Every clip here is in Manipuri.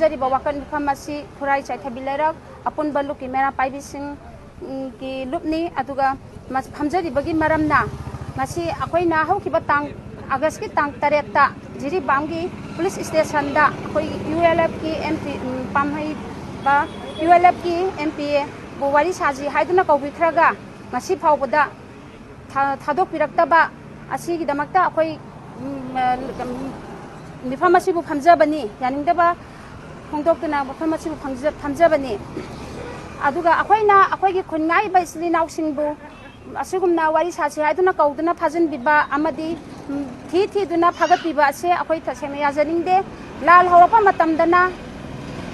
ꯐꯝꯖꯔꯤꯕ ꯋꯥꯀꯠ ꯃꯤꯐꯝ ꯑꯁꯤ ꯈꯨꯔꯥꯏ ꯆꯥꯏꯊꯕꯤ ꯂꯩꯔꯛ ꯑꯄꯨꯟꯕ ꯂꯨꯞꯀꯤ ꯃꯦꯔꯥ ꯄꯥꯏꯕꯤꯁꯤꯡ ꯒꯤ ꯂꯨꯞꯅꯤ ꯑꯗꯨꯒ ꯐꯝꯖꯔꯤꯕꯒꯤ ꯃꯔꯝꯅ ꯉꯁꯤ ꯑꯩꯈꯣꯏꯅ ꯍꯧꯈꯤꯕ ꯇꯥꯡ ꯑꯥꯒꯁꯀꯤ ꯇꯥꯡ 8ꯇ ꯖꯤꯔꯤꯕꯥꯝꯒꯤ ꯄꯨꯂꯤꯁ ꯁ꯭ꯇꯦꯁꯟꯗ ꯑꯩꯈꯣꯏ UNLFꯀꯤ ꯄꯥꯝꯕꯩ UNLFꯀꯤ MPA ꯕꯨ ꯋꯥꯔꯤ ꯁꯥꯖꯤ ꯍꯥꯏꯗꯨꯅ ꯀꯧꯕꯤꯈ꯭ꯔꯒ ꯉꯁꯤ ꯐꯥꯎꯕꯗ ꯊꯥꯗꯣꯛꯄꯤꯔꯛꯇꯕ ꯑꯁꯤꯒꯤꯗꯃꯛꯇ ꯑꯩꯈꯣꯏ ꯃꯤꯐꯝ ꯑꯁꯤꯕꯨ ꯐꯝꯖꯕꯅꯤ ꯌꯥꯅꯤꯡꯗꯕ ꯐꯣꯡꯗꯣꯛꯇꯨꯅ ꯃꯐꯝ ꯑꯁꯤꯕꯨ ꯐꯝꯖꯕꯅꯤ ꯑꯗꯨꯒ ꯑꯩꯈꯣꯏꯅ ꯑꯩꯈꯣꯏꯒꯤ ꯈꯨꯟ ꯉꯥꯏꯕ ꯏꯆꯤꯜ ꯏꯅꯥꯎꯁꯤꯡꯕꯨ ꯑꯁꯤꯒꯨꯝꯅ ꯋꯥꯔꯤ ꯁꯥꯁꯤ ꯍꯥꯏꯗꯨꯅ ꯀꯧꯗꯨꯅ ꯐꯥꯖꯤꯟꯕꯤꯕ ꯑꯃꯗꯤ ꯊꯤꯗꯨꯅ ꯐꯥꯒꯠꯄꯤꯕ ꯑꯁꯤ ꯑꯩꯈꯣꯏ ꯇꯁꯦꯡꯅ ꯌꯥꯖꯅꯤꯡꯗꯦ ꯂꯥꯜ ꯍꯧꯔꯛꯄ ꯃꯇꯝꯗꯅ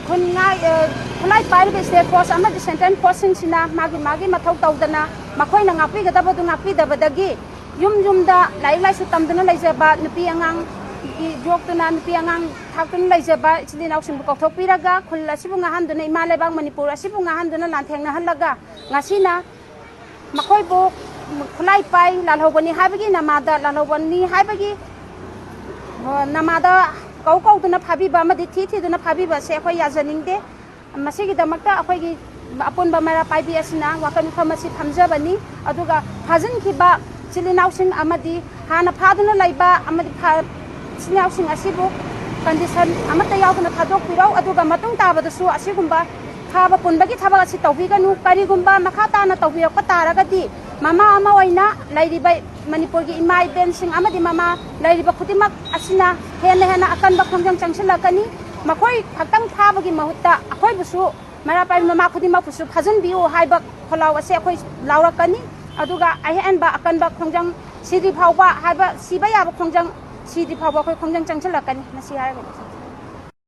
ꯈꯨꯠꯂꯥꯏ ꯄꯥꯏꯔꯤꯕ ꯁ꯭ꯇꯦꯠ ꯐꯣꯔꯁ ꯑꯃꯗꯤ ꯁꯦꯟꯇ꯭ꯔꯦꯜ ꯐꯣꯔꯁꯁꯤꯡꯁꯤꯅ ꯃꯥꯒꯤ ꯃꯊꯧ ꯇꯧꯗꯅ ꯃꯈꯣꯏꯅ ꯉꯥꯛꯄꯤꯒꯗꯕꯗꯨ ꯉꯥꯛꯄꯤꯗꯕꯗꯒꯤ ꯌꯨꯝꯗ ꯂꯥꯏꯔꯤꯛ ꯂꯥꯏꯁꯨ ꯇꯝꯗꯨꯅ ꯂꯩꯖꯕ ꯅꯨꯄꯤ ꯑꯉꯥꯡꯒꯤ ꯌꯣꯛꯇꯨꯅ ꯅꯨꯄꯤ ꯑꯉꯥꯡ ꯊꯥꯛꯇꯨꯅ ꯂꯩꯖꯕ ꯏꯆꯤꯜ ꯏꯅꯥꯎꯁꯤꯡꯕꯨ ꯀꯧꯊꯣꯛꯄꯤꯔꯒ ꯈꯨꯜ ꯑꯁꯤꯕꯨ ꯉꯥꯡꯍꯟꯗꯨꯅ ꯏꯃꯥ ꯂꯩꯕꯥꯛ ꯃꯅꯤꯄꯨꯔ ꯑꯁꯤꯕꯨ ꯉꯥꯡꯍꯟꯗꯨꯅ ꯂꯥꯟꯊꯦꯡꯅꯍꯜꯂꯒ ꯉꯁꯤꯅ ꯃꯈꯣꯏꯕꯨ ꯈꯨꯠꯂꯥꯏ ꯄꯥꯏ ꯂꯥꯜꯍꯧꯕꯅꯤ ꯍꯥꯏꯕꯒꯤ ꯅꯃꯥꯗ ꯂꯥꯜꯍꯧꯕꯅꯤ ꯍꯥꯏꯕꯒꯤ ꯅꯃꯥꯗ ꯀꯧꯗꯨꯅ ꯐꯥꯕꯤꯕ ꯑꯃꯗꯤ ꯊꯤꯗꯨꯅ ꯐꯥꯕꯤꯕ ꯑꯁꯤ ꯑꯩꯈꯣꯏ ꯌꯥꯖꯅꯤꯡꯗꯦ ꯃꯁꯤꯒꯤꯗꯃꯛꯇ ꯑꯩꯈꯣꯏꯒꯤ ꯑꯄꯨꯟꯕ ꯃꯩꯔꯥ ꯄꯥꯏꯕꯤ ꯑꯁꯤꯅ ꯋꯥꯀꯠ ꯃꯤꯐꯝ ꯑꯁꯤ ꯐꯝꯖꯕꯅꯤ ꯑꯗꯨꯒ ꯐꯥꯖꯤꯟꯈꯤꯕ ꯏꯆꯤꯜ ꯏꯅꯥꯎꯁꯤꯡ ꯑꯃꯗꯤ ꯍꯥꯟꯅ ꯐꯥꯗꯨꯅ ꯂꯩꯕ ꯑꯃꯗꯤ ꯏꯆꯤꯜ ꯏꯅꯥꯎꯁꯤꯡ ꯑꯁꯤꯕꯨ ꯀꯟꯗꯤꯁꯟ ꯑꯃꯠꯇ ꯌꯥꯎꯗꯅ ꯊꯥꯗꯣꯛꯄꯤꯔꯧ ꯑꯗꯨꯒ ꯃꯇꯨꯡ ꯇꯥꯕꯗꯁꯨ ꯑꯁꯤꯒꯨꯝꯕ ꯐꯥꯕ ꯄꯨꯟꯕꯒꯤ ꯊꯕꯛ ꯑꯁꯤ ꯇꯧꯕꯤꯒꯅꯨ ꯀꯔꯤꯒꯨꯝꯕ ꯃꯈꯥ ꯇꯥꯅ ꯇꯧꯕꯤꯔꯛꯄ ꯇꯥꯔꯒꯗꯤ ꯃꯃꯥ ꯑꯃ ꯑꯣꯏꯅ ꯂꯩꯔꯤꯕ ꯃꯅꯤꯄꯨꯔꯒꯤ ꯏꯃꯥ ꯏꯕꯦꯟꯁꯤꯡ ꯑꯃꯗꯤ ꯃꯃꯥ ꯂꯩꯔꯤꯕ ꯈꯨꯗꯤꯡꯃꯛ ꯑꯁꯤꯅ ꯍꯦꯟꯅ ꯑꯀꯟꯕ ꯈꯣꯡꯖꯪ ꯆꯪꯁꯤꯜꯂꯛꯀꯅꯤ ꯃꯈꯣꯏ ꯈꯛꯇꯪ ꯐꯥꯕꯒꯤ ꯃꯍꯨꯠꯇ ꯑꯩꯈꯣꯏꯕꯨꯁꯨ ꯃꯩꯔꯥ ꯄꯥꯏꯕꯤ ꯃꯃꯥ ꯈꯨꯗꯤꯡꯃꯛꯄꯨꯁꯨ ꯐꯥꯖꯤꯟꯕꯤꯌꯨ ꯍꯥꯏꯕ ꯈꯣꯜꯂꯥꯎ ꯑꯁꯤ ꯑꯩꯈꯣꯏ ꯂꯥꯎꯔꯛꯀꯅꯤ ꯑꯗꯨꯒ ꯑꯍꯦꯟꯕ ꯑꯀꯟꯕ ꯈꯣꯡꯖꯪ ꯁꯤꯗ꯭ꯔꯤ ꯐꯥꯎꯕ ꯍꯥꯏꯕ ꯁꯤꯕ ꯌꯥꯕ ꯈꯣꯡꯖꯪ ꯁꯤꯗ꯭ꯔꯤ ꯐꯥꯎꯕ ꯑꯩꯈꯣꯏ ꯈꯣꯡꯖꯪ ꯆꯪꯁꯤꯜꯂꯛꯀꯅꯤ ꯃꯁꯤ ꯍꯥꯏꯔꯒꯗꯤ